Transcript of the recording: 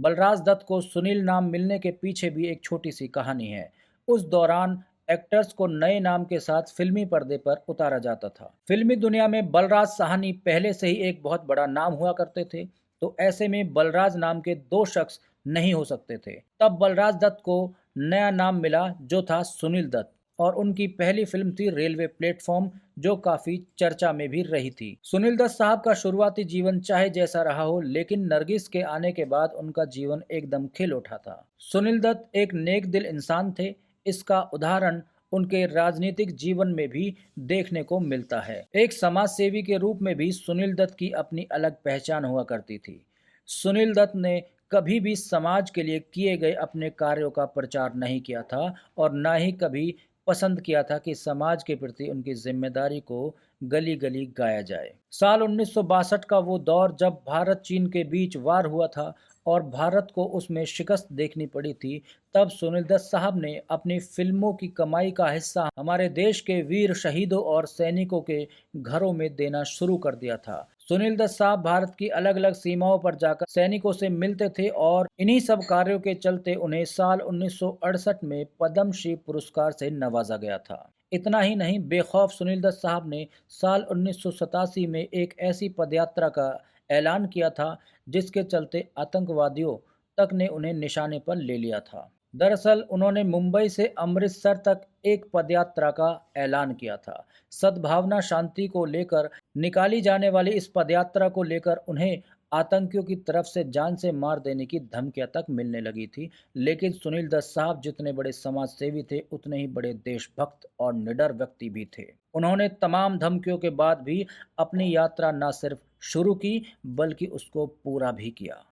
बलराज दत्त को सुनील नाम मिलने के पीछे भी एक छोटी सी कहानी है। उस दौरान एक्टर्स को नए नाम के साथ फिल्मी पर्दे पर उतारा जाता था। फिल्मी दुनिया में बलराज साहनी पहले से ही एक बहुत बड़ा नाम हुआ करते थे, तो ऐसे में बलराज नाम के दो शख्स नहीं हो सकते थे। तब बलराज दत्त को नया नाम मिला जो था सुनील दत्त, और उनकी पहली फिल्म थी रेलवे प्लेटफॉर्म, जो काफी चर्चा में भी रही थी। सुनील दत्त साहब का शुरुआती जीवन चाहे जैसा रहा हो, लेकिन नरगिस के आने के बाद उनका जीवन एकदम खिल उठा था। सुनील दत्त एक नेक दिल इंसान थे। इसका उदाहरण उनके राजनीतिक जीवन में भी देखने को मिलता है। एक समाज सेवी के रूप में भी सुनील दत्त की अपनी अलग पहचान हुआ करती थी। सुनील दत्त ने कभी भी समाज के लिए किए गए अपने कार्यों का प्रचार नहीं किया था, और न ही कभी पसंद किया था कि समाज के प्रति उनकी जिम्मेदारी को गली गली गाया जाए। साल 1962 का वो दौर जब भारत चीन के बीच वार हुआ था और भारत को उसमें शिकस्त देखनी पड़ी थी, तब सुनील दत्त साहब ने अपनी फिल्मों की कमाई का हिस्सा हमारे देश के वीर शहीदों और सैनिकों के घरों में देना शुरू कर दिया था। सुनील दत्त साहब भारत की अलग अलग सीमाओं पर जाकर सैनिकों से मिलते थे, और इन्हीं सब कार्यों के चलते उन्हें साल 1968 में पद्मश्री पुरस्कार से नवाजा गया था। इतना ही नहीं, बेखौफ सुनील दत्त साहब ने साल 1987 में एक ऐसी पदयात्रा का ऐलान किया था जिसके चलते आतंकवादियों तक ने उन्हें निशाने पर ले लिया था। दरअसल उन्होंने मुंबई से अमृतसर तक एक पदयात्रा का ऐलान किया था। सद्भावना शांति को लेकर निकाली जाने वाली इस पदयात्रा को लेकर उन्हें आतंकियों की तरफ से जान से मार देने की धमकियां तक मिलने लगी थी, लेकिन सुनील दत्त साहब जितने बड़े समाज सेवी थे, उतने ही बड़े देशभक्त और निडर व्यक्ति भी थे। उन्होंने तमाम धमकियों के बाद भी अपनी यात्रा न सिर्फ शुरू की, बल्कि उसको पूरा भी किया।